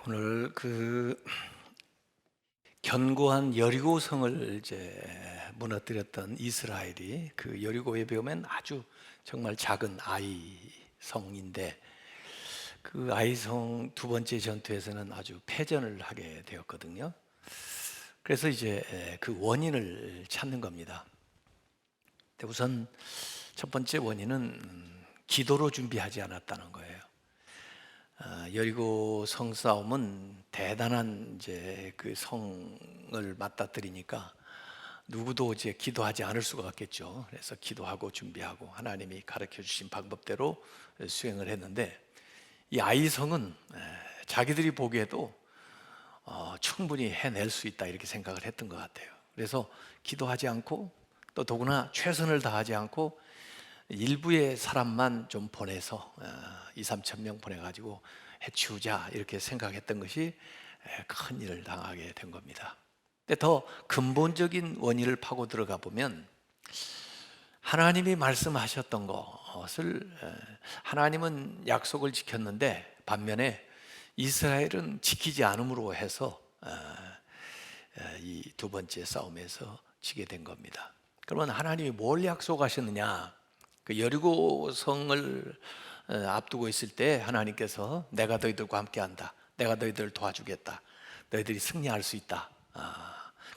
오늘 견고한 여리고성을 이제 무너뜨렸던 이스라엘이 그 여리고에 비하면 아주 정말 작은 아이성인데, 그 아이성 두 번째 전투에서는 아주 패전을 하게 되었거든요. 그래서 이제 그 원인을 찾는 겁니다. 우선 첫 번째 원인은 기도로 준비하지 않았다는 거예요. 여리고 성싸움은 대단한 이제 그 성을 맞닥뜨리니까 누구도 이제 기도하지 않을 수가 없겠죠. 그래서 기도하고 준비하고 하나님이 가르쳐 주신 방법대로 수행을 했는데, 이 아이성은 자기들이 보기에도 충분히 해낼 수 있다 이렇게 생각을 했던 것 같아요. 그래서 기도하지 않고 또 더구나 최선을 다하지 않고 일부의 사람만 좀 보내서 2, 3천 명 보내가지고 해치우자 이렇게 생각했던 것이 큰 일을 당하게 된 겁니다. 근데 더 근본적인 원인을 파고 들어가 보면, 하나님이 말씀하셨던 것을 하나님은 약속을 지켰는데 반면에 이스라엘은 지키지 않음으로 해서 이 두 번째 싸움에서 지게 된 겁니다. 그러면 하나님이 뭘 약속하셨느냐? 그 여리고 성을 앞두고 있을 때 하나님께서 내가 너희들과 함께한다, 내가 너희들을 도와주겠다, 너희들이 승리할 수 있다.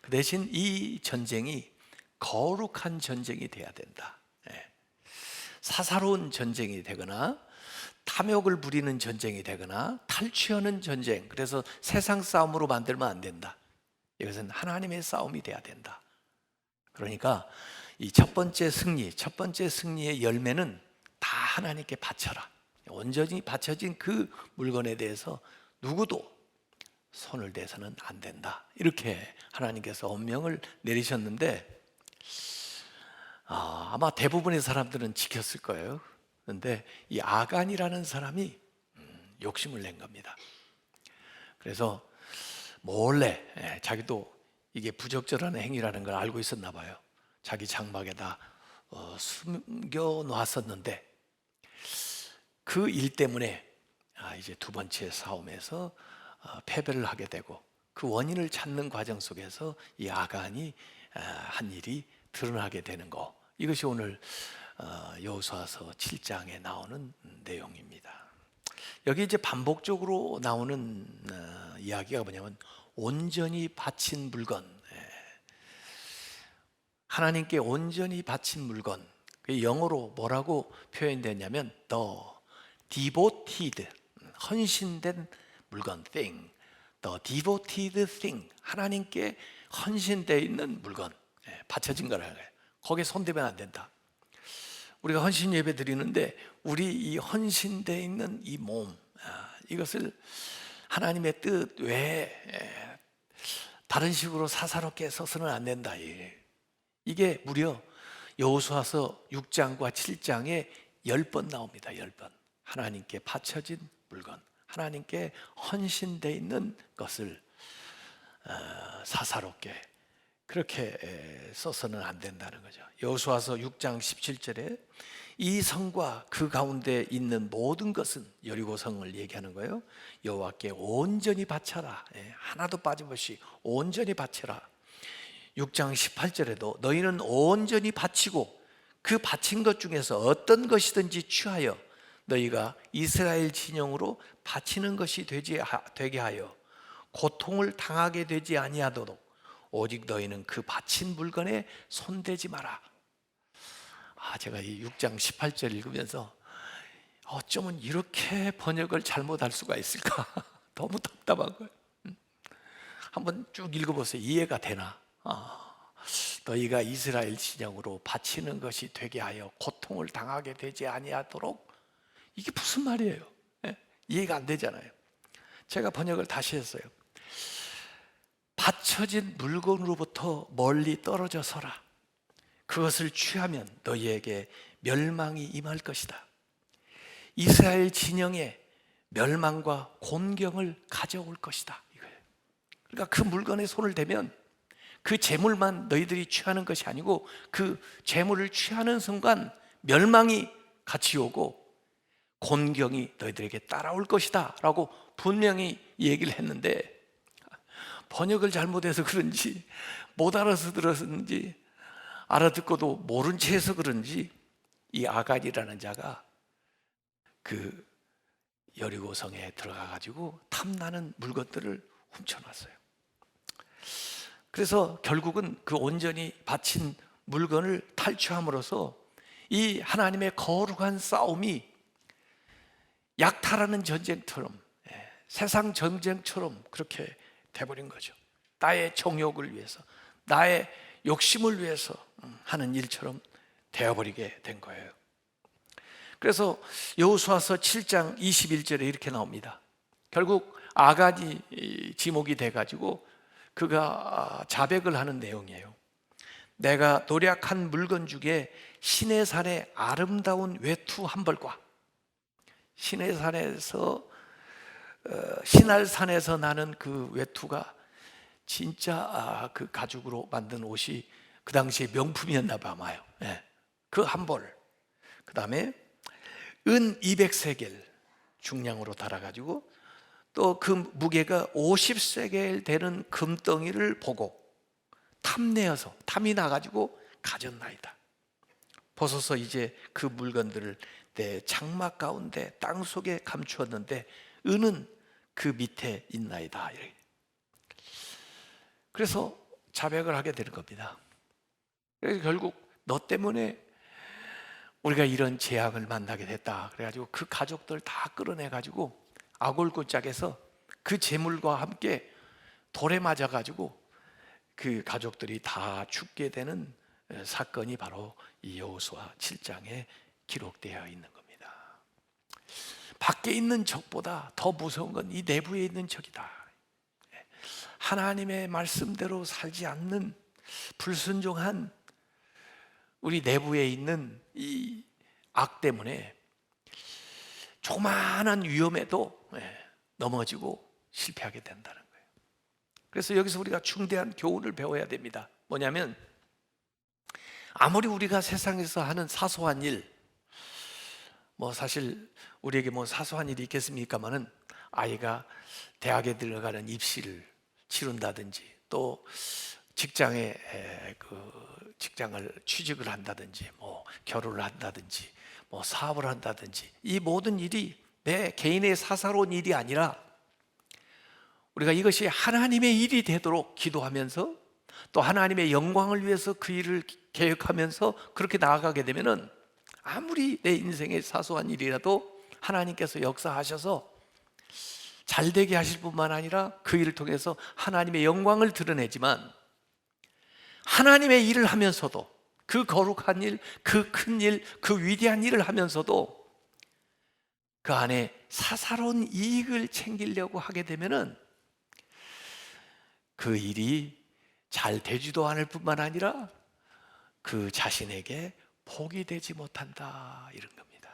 그 대신 이 전쟁이 거룩한 전쟁이 돼야 된다. 사사로운 전쟁이 되거나 탐욕을 부리는 전쟁이 되거나 탈취하는 전쟁, 그래서 세상 싸움으로 만들면 안 된다. 이것은 하나님의 싸움이 돼야 된다. 그러니까 이 첫 번째 승리의 열매는 다 하나님께 바쳐라. 온전히 바쳐진 그 물건에 대해서 누구도 손을 대서는 안 된다. 이렇게 하나님께서 엄명을 내리셨는데, 아마 대부분의 사람들은 지켰을 거예요. 그런데 이 아간이라는 사람이 욕심을 낸 겁니다. 그래서 몰래, 자기도 이게 부적절한 행위라는 걸 알고 있었나 봐요. 자기 장막에다 숨겨 놨었는데, 그 일 때문에 이제 두 번째 싸움에서 패배를 하게 되고, 그 원인을 찾는 과정 속에서 이 아간이 한 일이 드러나게 되는 거, 이것이 오늘 여호수아서 7장에 나오는 내용입니다. 여기 이제 반복적으로 나오는 이야기가 뭐냐면 온전히 바친 물건, 하나님께 온전히 바친 물건. 영어로 뭐라고 표현되냐면 the devoted, 헌신된 물건, thing. The devoted thing, 하나님께 헌신되어 있는 물건, 바쳐진 거라는 거예요. 거기에 손대면 안 된다. 우리가 헌신 예배 드리는데 우리 이 헌신되어 있는 이 몸, 이것을 하나님의 뜻 외에 다른 식으로 사사롭게 써서는 안 된다. 이게 무려 여호수아서 6장과 7장에 10번 나옵니다. 10번. 하나님께 바쳐진 물건, 하나님께 헌신되어 있는 것을 사사롭게 그렇게 써서는 안 된다는 거죠. 여호수아서 6장 17절에 이 성과 그 가운데 있는 모든 것은, 여리고 성을 얘기하는 거예요. 여호와께 온전히 바쳐라. 하나도 빠짐없이 온전히 바쳐라. 6장 18절에도 너희는 온전히 바치고 그 바친 것 중에서 어떤 것이든지 취하여 너희가 이스라엘 진영으로 바치는 것이 되게 하여 고통을 당하게 되지 아니하도록 오직 너희는 그 바친 물건에 손대지 마라. 제가 이 6장 18절 읽으면서 어쩌면 이렇게 번역을 잘못할 수가 있을까 너무 답답한 거예요. 한번 쭉 읽어보세요. 이해가 되나? 너희가 이스라엘 진영으로 바치는 것이 되게 하여 고통을 당하게 되지 아니하도록, 이게 무슨 말이에요? 이해가 안 되잖아요. 제가 번역을 다시 했어요. 바쳐진 물건으로부터 멀리 떨어져 서라. 그것을 취하면 너희에게 멸망이 임할 것이다. 이스라엘 진영에 멸망과 곤경을 가져올 것이다, 이거예요. 그러니까 그 물건에 손을 대면 그 재물만 너희들이 취하는 것이 아니고 그 재물을 취하는 순간 멸망이 같이 오고 곤경이 너희들에게 따라올 것이다 라고 분명히 얘기를 했는데 번역을 잘못해서 그런지 못 알아서 들었는지 알아듣고도 모른 채 해서 그런지 이 아간이라는 자가 그 여리고성에 들어가 가지고 탐나는 물건들을 훔쳐놨어요. 그래서 결국은 그 온전히 바친 물건을 탈취함으로써 이 하나님의 거룩한 싸움이 약탈하는 전쟁처럼, 세상 전쟁처럼 그렇게 돼버린 거죠. 나의 정욕을 위해서, 나의 욕심을 위해서 하는 일처럼 되어버리게 된 거예요. 그래서 여호수아서 7장 21절에 이렇게 나옵니다. 결국 아간이 지목이 돼가지고 그가 자백을 하는 내용이에요. 내가 노력한 물건 중에 시내산의 아름다운 외투 한 벌과 시내산에서 신할산에서 나는 그 외투가 진짜 그 가죽으로 만든 옷이 그 당시에 명품이었나 봐요. 그 한 벌, 그 다음에 은 200세겔 중량으로 달아가지고 또 그 무게가 50세겔 되는 금덩이를 보고 탐내어서 탐이 나가지고 가졌나이다. 벗어서 이제 그 물건들을 내 장막 가운데 땅 속에 감추었는데 은은 그 밑에 있나이다. 그래서 자백을 하게 되는 겁니다. 그래서 결국 너 때문에 우리가 이런 재앙을 만나게 됐다. 그래가지고 그 가족들 다 끌어내가지고 아골골짝에서 그 재물과 함께 돌에 맞아가지고 그 가족들이 다 죽게 되는 사건이 바로 이 여호수아 7장에 기록되어 있는 겁니다. 밖에 있는 적보다 더 무서운 건 이 내부에 있는 적이다. 하나님의 말씀대로 살지 않는 불순종한 우리 내부에 있는 이 악 때문에 조그마한 위험에도 넘어지고 실패하게 된다는 거예요. 그래서 여기서 우리가 중대한 교훈을 배워야 됩니다. 뭐냐면 아무리 우리가 세상에서 하는 사소한 일, 뭐 사실 우리에게 뭐 사소한 일이 있겠습니까마는 아이가 대학에 들어가는 입시를 치른다든지 또 직장에 직장을 취직을 한다든지 뭐 결혼을 한다든지 뭐 사업을 한다든지 이 모든 일이 내 개인의 사사로운 일이 아니라 우리가 이것이 하나님의 일이 되도록 기도하면서 또 하나님의 영광을 위해서 그 일을 계획하면서 그렇게 나아가게 되면은 아무리 내 인생의 사소한 일이라도 하나님께서 역사하셔서 잘되게 하실 뿐만 아니라 그 일을 통해서 하나님의 영광을 드러내지만 하나님의 일을 하면서도 그 거룩한 일, 그 큰 일, 그 위대한 일을 하면서도 그 안에 사사로운 이익을 챙기려고 하게 되면은 그 일이 잘 되지도 않을 뿐만 아니라 그 자신에게 복이 되지 못한다, 이런 겁니다.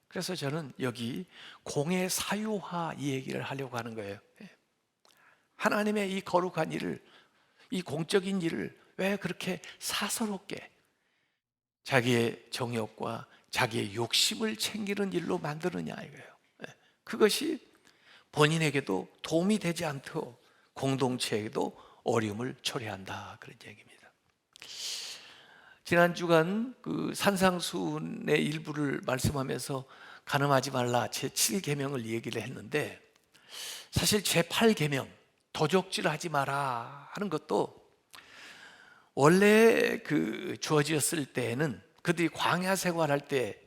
그래서 저는 여기 공의 사유화 이 얘기를 하려고 하는 거예요. 하나님의 이 거룩한 일을, 이 공적인 일을 왜 그렇게 사서롭게 자기의 정욕과 자기의 욕심을 챙기는 일로 만드느냐 이거예요. 그것이 본인에게도 도움이 되지 않도록 공동체에게도 어려움을 초래한다, 그런 얘기입니다. 지난 주간 그 산상수훈의 일부를 말씀하면서 간음하지 말라 제7계명을 얘기를 했는데 사실 제8계명 도적질하지 마라 하는 것도 원래 그 주어졌을 때에는 그들이 광야 생활할 때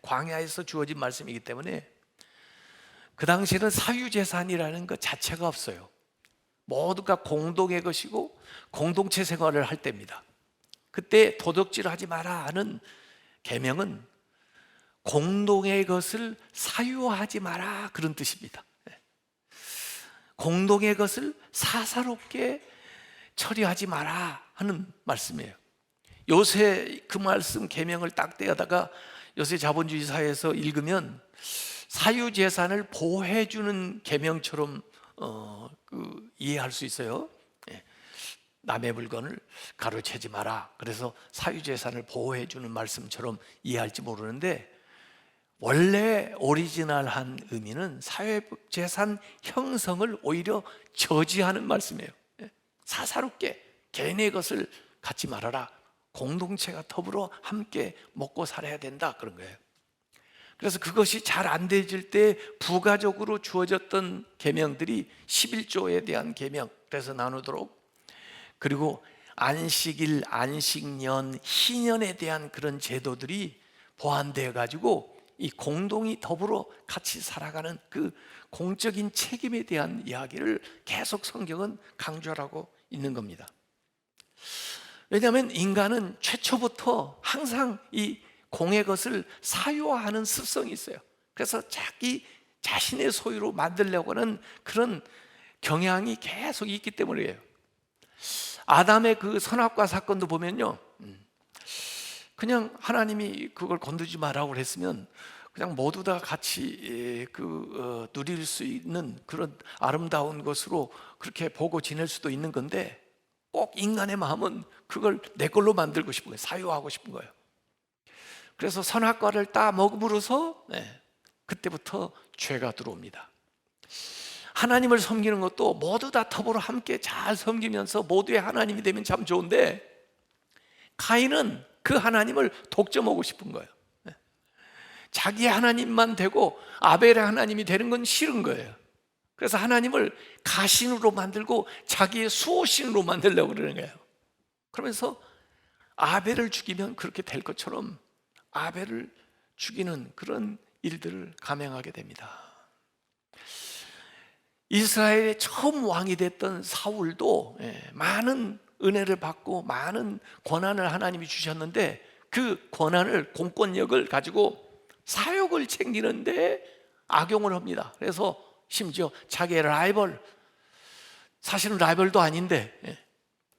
광야에서 주어진 말씀이기 때문에 그 당시에는 사유재산이라는 것 자체가 없어요. 모두가 공동의 것이고 공동체 생활을 할 때입니다. 그때 도둑질하지 마라 하는 계명은 공동의 것을 사유하지 마라 그런 뜻입니다. 공동의 것을 사사롭게 처리하지 마라 하는 말씀이에요. 요새 그 말씀 계명을 딱 떼어다가 요새 자본주의 사회에서 읽으면 사유재산을 보호해주는 계명처럼 이해할 수 있어요. 남의 물건을 가로채지 마라, 그래서 사유재산을 보호해주는 말씀처럼 이해할지 모르는데 원래 오리지널한 의미는 사회재산 형성을 오히려 저지하는 말씀이에요. 사사롭게 개인의 것을 갖지 말아라. 공동체가 더불어 함께 먹고 살아야 된다, 그런 거예요. 그래서 그것이 잘 안 되질 때 부가적으로 주어졌던 계명들이 11조에 대한 계명, 그래서 나누도록, 그리고 안식일, 안식년, 희년에 대한 그런 제도들이 보완되어 가지고 이 공동이 더불어 같이 살아가는 그 공적인 책임에 대한 이야기를 계속 성경은 강조하고 있는 겁니다. 왜냐하면 인간은 최초부터 항상 이 공의 것을 사유화하는 습성이 있어요. 그래서 자기 자신의 소유로 만들려고 하는 그런 경향이 계속 있기 때문이에요. 아담의 그 선악과 사건도 보면요, 그냥 하나님이 그걸 건드리지 말라고 그랬으면 그냥 모두 다 같이 누릴 수 있는 그런 아름다운 것으로 그렇게 보고 지낼 수도 있는 건데, 꼭 인간의 마음은 그걸 내 걸로 만들고 싶은 거예요. 사유하고 싶은 거예요. 그래서 선악과를 따 먹음으로써 그때부터 죄가 들어옵니다. 하나님을 섬기는 것도 모두 다 더불어 함께 잘 섬기면서 모두의 하나님이 되면 참 좋은데, 가인은 그 하나님을 독점하고 싶은 거예요. 자기의 하나님만 되고 아벨의 하나님이 되는 건 싫은 거예요. 그래서 하나님을 가신으로 만들고 자기의 수호신으로 만들려고 그러는 거예요. 그러면서 아벨을 죽이면 그렇게 될 것처럼 아벨을 죽이는 그런 일들을 감행하게 됩니다. 이스라엘의 처음 왕이 됐던 사울도 많은 은혜를 받고 많은 권한을 하나님이 주셨는데, 그 권한을, 공권력을 가지고 사역을 챙기는데 악용을 합니다. 그래서 심지어 자기의 라이벌, 사실은 라이벌도 아닌데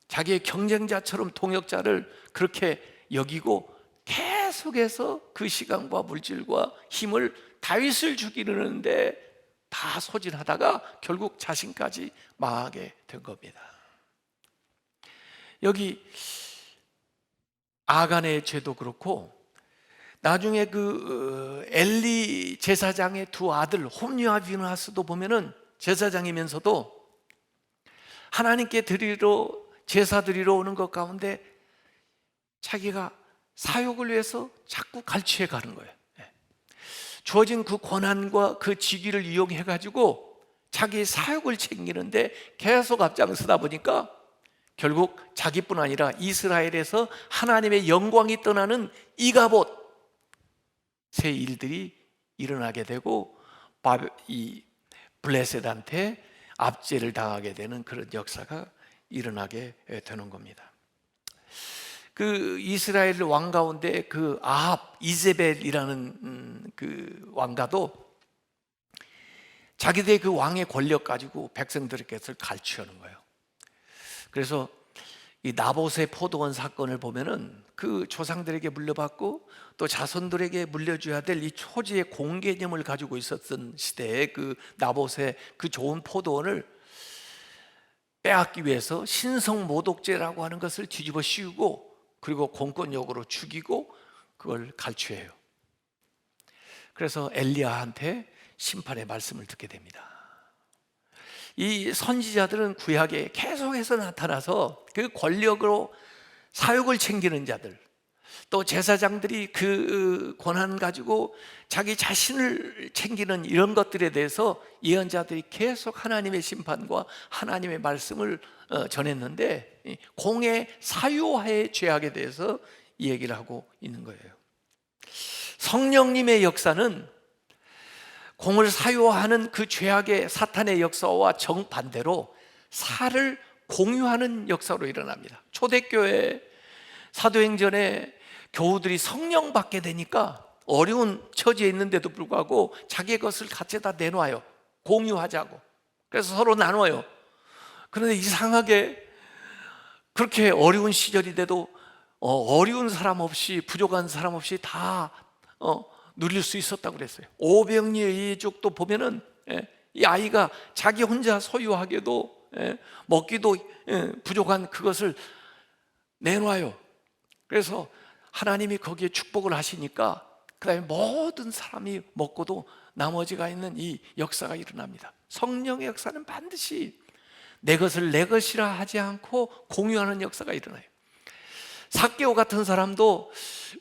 자기의 경쟁자처럼 동역자를 그렇게 여기고 계속해서 그 시간과 물질과 힘을 다윗을 죽이려는데 다 소진하다가 결국 자신까지 망하게 된 겁니다. 여기 아간의 죄도 그렇고, 나중에 그 엘리 제사장의 두 아들 홈리와 비느하스도 보면은 제사장이면서도 하나님께 제사 드리러 오는 것 가운데 자기가 사욕을 위해서 자꾸 갈취해 가는 거예요. 주어진 그 권한과 그 직위를 이용해 가지고 자기의 사욕을 챙기는데 계속 앞장서다 보니까 결국 자기뿐 아니라 이스라엘에서 하나님의 영광이 떠나는 이가봇 새 일들이 일어나게 되고 이 블레셋한테 압제를 당하게 되는 그런 역사가 일어나게 되는 겁니다. 그 이스라엘 왕 가운데 그 아합, 이세벨이라는 그 왕가도 자기들의 그 왕의 권력 가지고 백성들에게 갈취하는 거예요. 그래서 이 나봇의 포도원 사건을 보면은 그 조상들에게 물려받고 또 자손들에게 물려줘야 될 이 초지의 공개념을 가지고 있었던 시대에 그 나봇의 그 좋은 포도원을 빼앗기 위해서 신성모독죄라고 하는 것을 뒤집어 씌우고, 그리고 공권력으로 죽이고 그걸 갈취해요. 그래서 엘리야한테 심판의 말씀을 듣게 됩니다. 이 선지자들은 구약에 계속해서 나타나서 그 권력으로 사역을 챙기는 자들, 또 제사장들이 그 권한 가지고 자기 자신을 챙기는 이런 것들에 대해서 예언자들이 계속 하나님의 심판과 하나님의 말씀을 전했는데, 공의 사유화의 죄악에 대해서 얘기를 하고 있는 거예요. 성령님의 역사는 공을 사유화하는 그 죄악의 사탄의 역사와 정반대로 살을 공유하는 역사로 일어납니다. 초대교회 사도행전에 교우들이 성령 받게 되니까 어려운 처지에 있는데도 불구하고 자기의 것을 같이 다 내놔요. 공유하자고. 그래서 서로 나눠요. 그런데 이상하게 그렇게 어려운 시절이 돼도 어려운 사람 없이, 부족한 사람 없이 다 누릴 수 있었다고 그랬어요. 오병이의 쪽도 보면은 이 아이가 자기 혼자 소유하게도 먹기도 부족한 그것을 내놔요. 그래서 하나님이 거기에 축복을 하시니까 다음에 모든 사람이 먹고도 나머지가 있는 이 역사가 일어납니다. 성령의 역사는 반드시 내 것을 내 것이라 하지 않고 공유하는 역사가 일어나요. 삭개오 같은 사람도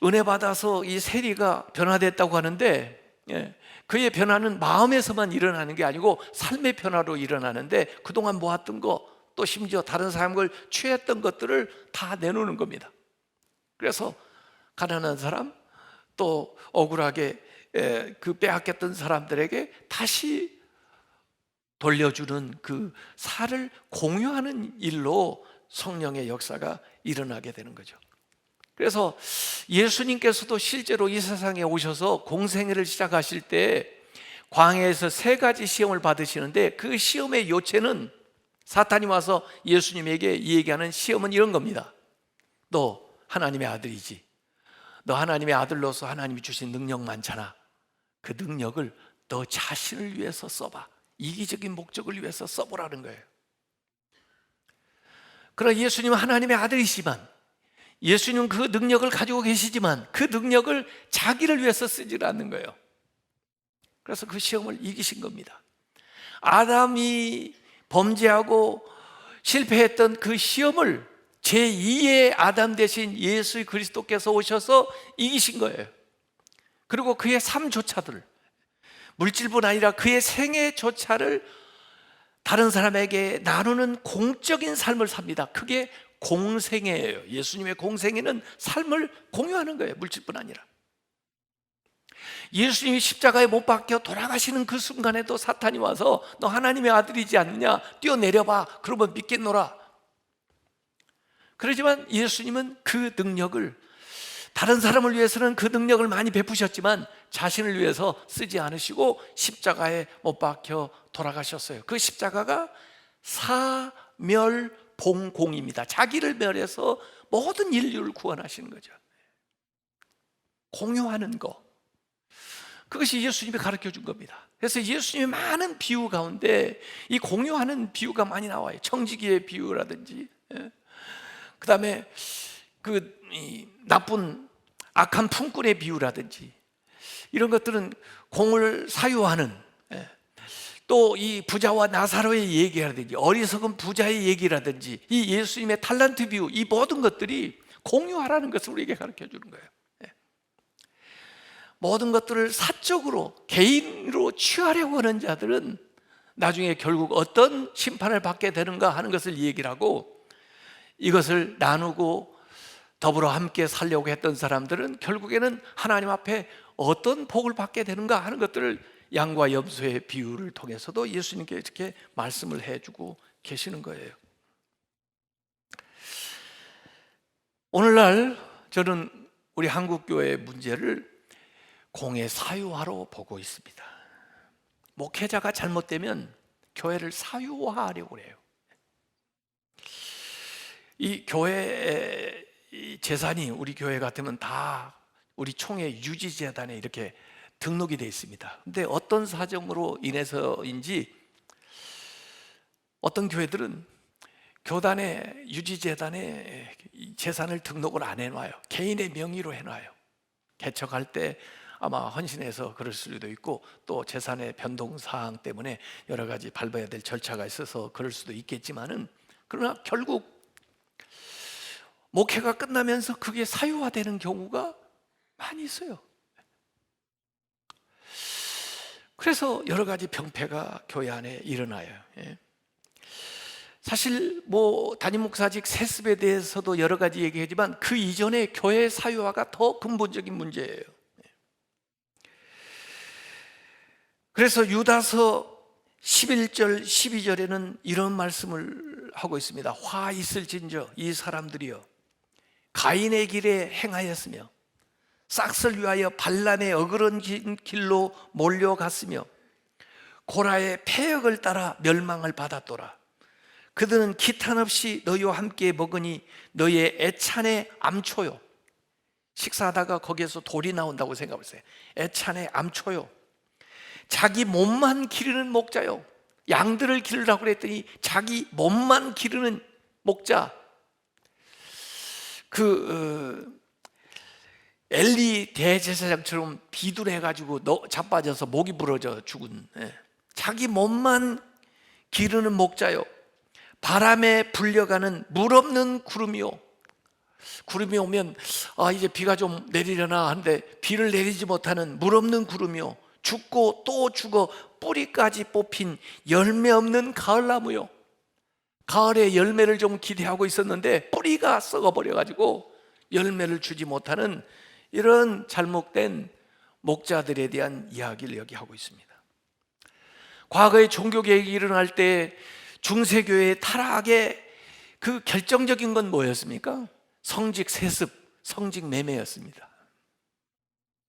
은혜 받아서 이 세리가 변화됐다고 하는데, 그의 변화는 마음에서만 일어나는 게 아니고 삶의 변화로 일어나는데, 그동안 모았던 거, 또 심지어 다른 사람을 취했던 것들을 다 내놓는 겁니다. 그래서 가난한 사람, 또 억울하게 그 빼앗겼던 사람들에게 다시 돌려주는 그 살을 공유하는 일로 성령의 역사가 일어나게 되는 거죠. 그래서 예수님께서도 실제로 이 세상에 오셔서 공생애를 시작하실 때 광야에서 3가지 시험을 받으시는데, 그 시험의 요체는 사탄이 와서 예수님에게 얘기하는 시험은 이런 겁니다. 너 하나님의 아들이지, 너 하나님의 아들로서 하나님이 주신 능력 많잖아. 그 능력을 너 자신을 위해서 써봐. 이기적인 목적을 위해서 써보라는 거예요. 그러나 예수님은 하나님의 아들이시지만, 예수님은 그 능력을 가지고 계시지만 그 능력을 자기를 위해서 쓰지 않는 거예요. 그래서 그 시험을 이기신 겁니다. 아담이 범죄하고 실패했던 그 시험을 제2의 아담 대신 예수 그리스도께서 오셔서 이기신 거예요. 그리고 그의 삶조차들, 물질뿐 아니라 그의 생애조차를 다른 사람에게 나누는 공적인 삶을 삽니다. 그게 공생애예요. 예수님의 공생애는 삶을 공유하는 거예요. 물질뿐 아니라. 예수님이 십자가에 못 박혀 돌아가시는 그 순간에도 사탄이 와서 너 하나님의 아들이지 않느냐, 뛰어내려봐, 그러면 믿겠노라. 그러지만 예수님은 그 능력을, 다른 사람을 위해서는 그 능력을 많이 베푸셨지만 자신을 위해서 쓰지 않으시고 십자가에 못 박혀 돌아가셨어요. 그 십자가가 사멸봉공입니다. 자기를 멸해서 모든 인류를 구원하시는 거죠. 공유하는 거, 그것이 예수님이 가르쳐 준 겁니다. 그래서 예수님의 많은 비유 가운데 이 공유하는 비유가 많이 나와요. 청지기의 비유라든지, 그 다음에 나쁜 악한 품꾼의 비유라든지, 이런 것들은 공을 사유하는, 또 이 부자와 나사로의 얘기라든지 어리석은 부자의 얘기라든지 이 예수님의 탈란트 비유, 이 모든 것들이 공유하라는 것을 우리에게 가르쳐 주는 거예요. 모든 것들을 사적으로 개인으로 취하려고 하는 자들은 나중에 결국 어떤 심판을 받게 되는가 하는 것을 얘기를 하고, 이것을 나누고 더불어 함께 살려고 했던 사람들은 결국에는 하나님 앞에 어떤 복을 받게 되는가 하는 것들을 양과 염소의 비유를 통해서도 예수님께 이렇게 말씀을 해주고 계시는 거예요. 오늘날 저는 우리 한국교회의 문제를 공의 사유화로 보고 있습니다. 목회자가 잘못되면 교회를 사유화하려고 해요. 이 교회 재산이, 우리 교회 같으면 다 우리 총회 유지재단에 이렇게 등록이 되어 있습니다. 근데 어떤 사정으로 인해서인지 어떤 교회들은 교단의 유지재단에 재산을 등록을 안 해놔요. 개인의 명의로 해놔요. 개척할 때 아마 헌신해서 그럴 수도 있고, 또 재산의 변동사항 때문에 여러 가지 밟아야 될 절차가 있어서 그럴 수도 있겠지만은, 그러나 결국 목회가 끝나면서 그게 사유화되는 경우가 많이 있어요. 그래서 여러 가지 병폐가 교회 안에 일어나요. 사실 담임 목사직 세습에 대해서도 여러 가지 얘기하지만 그 이전에 교회 사유화가 더 근본적인 문제예요. 그래서 유다서 11절 12절에는 이런 말씀을 하고 있습니다. 화 있을진저 이 사람들이여 가인의 길에 행하였으며 싹을 위하여 발람의 어그런 길로 몰려갔으며 고라의 패역을 따라 멸망을 받았도다. 그들은 기탄 없이 너희와 함께 먹으니 너희의 애찬의 암초요. 식사하다가 거기에서 돌이 나온다고 생각하세요. 애찬의 암초요. 자기 몸만 기르는 목자요. 양들을 기르라고 그랬더니 자기 몸만 기르는 목자. 엘리 대제사장처럼 비둔해가지고 자빠져서 목이 부러져 죽은, 자기 몸만 기르는 목자요, 바람에 불려가는 물 없는 구름이요. 구름이 오면 이제 비가 좀 내리려나 하는데 비를 내리지 못하는 물 없는 구름이요, 죽고 또 죽어 뿌리까지 뽑힌 열매 없는 가을나무요. 가을에 열매를 좀 기대하고 있었는데 뿌리가 썩어버려가지고 열매를 주지 못하는 이런 잘못된 목자들에 대한 이야기를 여기 하고 있습니다. 과거에 종교개혁이 일어날 때 중세교회의 타락의 그 결정적인 건 뭐였습니까? 성직 세습, 성직 매매였습니다.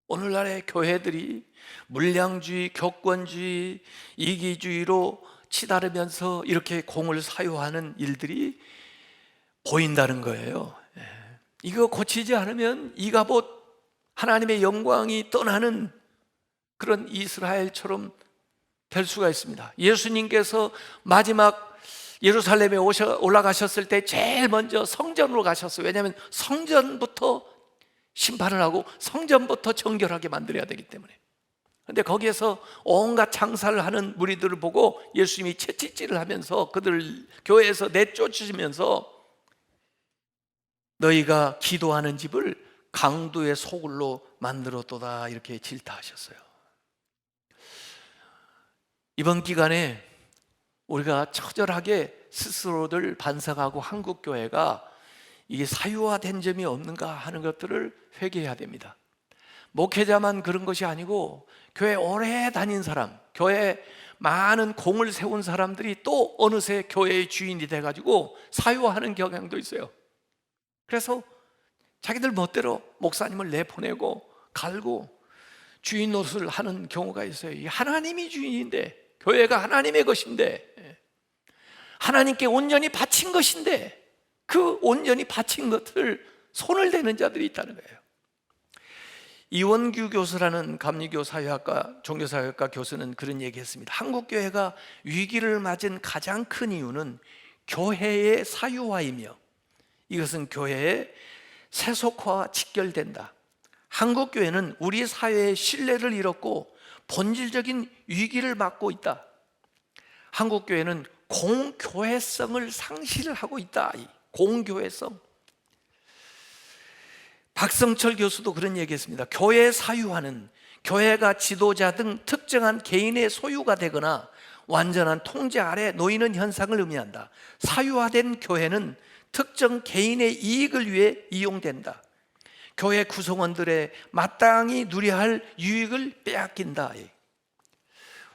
오늘날의 교회들이 물량주의, 교권주의, 이기주의로 치달으면서 이렇게 공을 사유하는 일들이 보인다는 거예요. 이거 고치지 않으면 이가봇 하나님의 영광이 떠나는 그런 이스라엘처럼 될 수가 있습니다. 예수님께서 마지막 예루살렘에 올라가셨을 때 제일 먼저 성전으로 가셨어요. 왜냐하면 성전부터 심판을 하고 성전부터 정결하게 만들어야 되기 때문에. 그런데 거기에서 온갖 장사를 하는 무리들을 보고 예수님이 채찍질을 하면서 그들을 교회에서 내쫓으시면서 너희가 기도하는 집을 강도의 소굴로 만들었도다, 이렇게 질타하셨어요. 이번 기간에 우리가 처절하게 스스로를 반성하고 한국교회가 이게 사유화된 점이 없는가 하는 것들을 회개해야 됩니다. 목회자만 그런 것이 아니고 교회 오래 다닌 사람, 교회에 많은 공을 세운 사람들이 또 어느새 교회의 주인이 돼가지고 사유화하는 경향도 있어요. 그래서 자기들 멋대로 목사님을 내보내고 갈고 주인 노릇을 하는 경우가 있어요. 하나님이 주인인데, 교회가 하나님의 것인데, 하나님께 온전히 바친 것인데 그 온전히 바친 것을 손을 대는 자들이 있다는 거예요. 이원규 교수라는 감리교 사회학과, 종교사회학과 교수는 그런 얘기했습니다. 한국교회가 위기를 맞은 가장 큰 이유는 교회의 사유화이며 이것은 교회의 세속화와 직결된다. 한국교회는 우리 사회의 신뢰를 잃었고 본질적인 위기를 맞고 있다. 한국교회는 공교회성을 상실하고 있다. 공교회성. 박성철 교수도 그런 얘기했습니다. 교회 사유화는 교회가 지도자 등 특정한 개인의 소유가 되거나 완전한 통제 아래 놓이는 현상을 의미한다. 사유화된 교회는 특정 개인의 이익을 위해 이용된다. 교회 구성원들의 마땅히 누려야 할 유익을 빼앗긴다.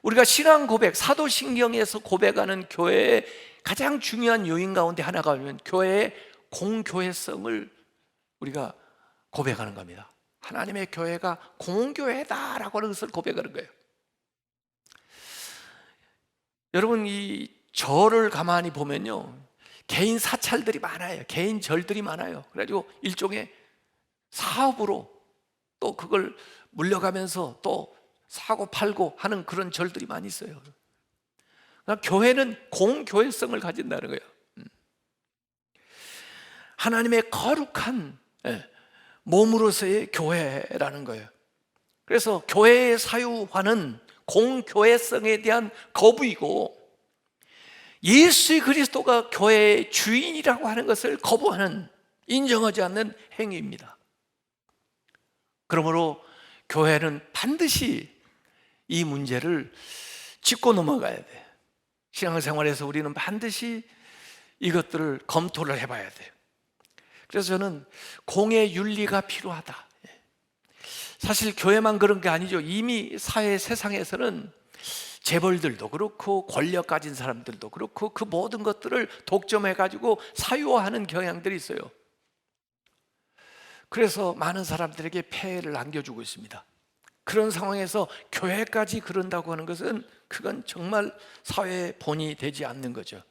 우리가 신앙 고백, 사도신경에서 고백하는 교회의 가장 중요한 요인 가운데 하나가 뭐냐면 교회의 공교회성을 우리가 고백하는 겁니다. 하나님의 교회가 공교회다라고 하는 것을 고백하는 거예요. 여러분, 이 절을 가만히 보면요, 개인 사찰들이 많아요. 개인 절들이 많아요. 그래가지고 일종의 사업으로 또 그걸 물려가면서 또 사고 팔고 하는 그런 절들이 많이 있어요. 그러니까 교회는 공교회성을 가진다는 거예요. 하나님의 거룩한 몸으로서의 교회라는 거예요. 그래서 교회의 사유화는 공교회성에 대한 거부이고 예수 그리스도가 교회의 주인이라고 하는 것을 거부하는, 인정하지 않는 행위입니다. 그러므로 교회는 반드시 이 문제를 짚고 넘어가야 돼. 신앙생활에서 우리는 반드시 이것들을 검토를 해봐야 돼요. 그래서 저는 공의 윤리가 필요하다. 사실 교회만 그런 게 아니죠. 이미 사회 세상에서는 재벌들도 그렇고 권력 가진 사람들도 그렇고 그 모든 것들을 독점해가지고 사유화하는 경향들이 있어요. 그래서 많은 사람들에게 폐해를 안겨주고 있습니다. 그런 상황에서 교회까지 그런다고 하는 것은 그건 정말 사회의 본이 되지 않는 거죠.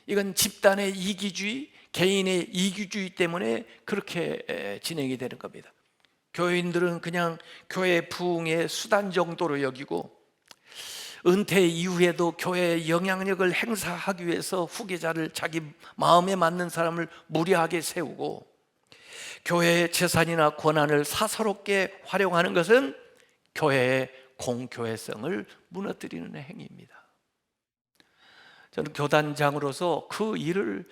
이건 집단의 이기주의, 개인의 이기주의 때문에 그렇게 진행이 되는 겁니다. 교인들은 그냥 교회 부흥의 수단 정도로 여기고 은퇴 이후에도 교회의 영향력을 행사하기 위해서 후계자를 자기 마음에 맞는 사람을 무리하게 세우고 교회의 재산이나 권한을 사사롭게 활용하는 것은 교회의 공교회성을 무너뜨리는 행위입니다. 저는 교단장으로서 그 일을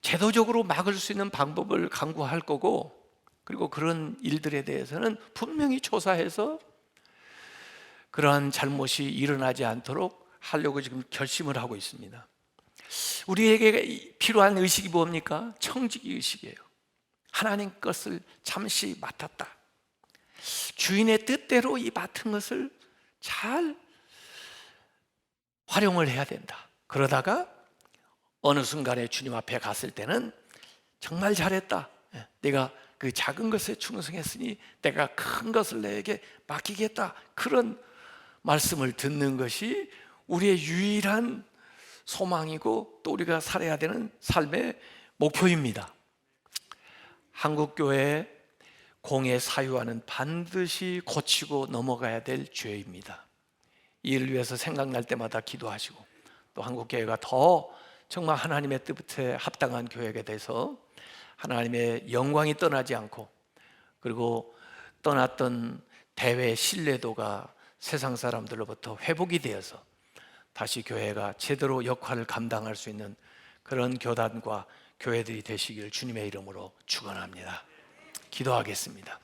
제도적으로 막을 수 있는 방법을 강구할 거고, 그리고 그런 일들에 대해서는 분명히 조사해서 그러한 잘못이 일어나지 않도록 하려고 지금 결심을 하고 있습니다. 우리에게 필요한 의식이 뭡니까? 청지기 의식이에요. 하나님 것을 잠시 맡았다. 주인의 뜻대로 이 맡은 것을 잘 활용을 해야 된다. 그러다가 어느 순간에 주님 앞에 갔을 때는 정말 잘했다. 내가 그 작은 것에 충성했으니 내가 큰 것을 내게 맡기겠다. 그런 말씀을 듣는 것이 우리의 유일한 소망이고 또 우리가 살아야 되는 삶의 목표입니다. 한국교회의 공의 사유화는 반드시 고치고 넘어가야 될 죄입니다. 이를 위해서 생각날 때마다 기도하시고, 또 한국교회가 더 정말 하나님의 뜻에 합당한 교회가 돼서 하나님의 영광이 떠나지 않고, 그리고 떠났던 대회의 신뢰도가 세상 사람들로부터 회복이 되어서 다시 교회가 제대로 역할을 감당할 수 있는 그런 교단과 교회들이 되시길 주님의 이름으로 축원합니다. 기도하겠습니다.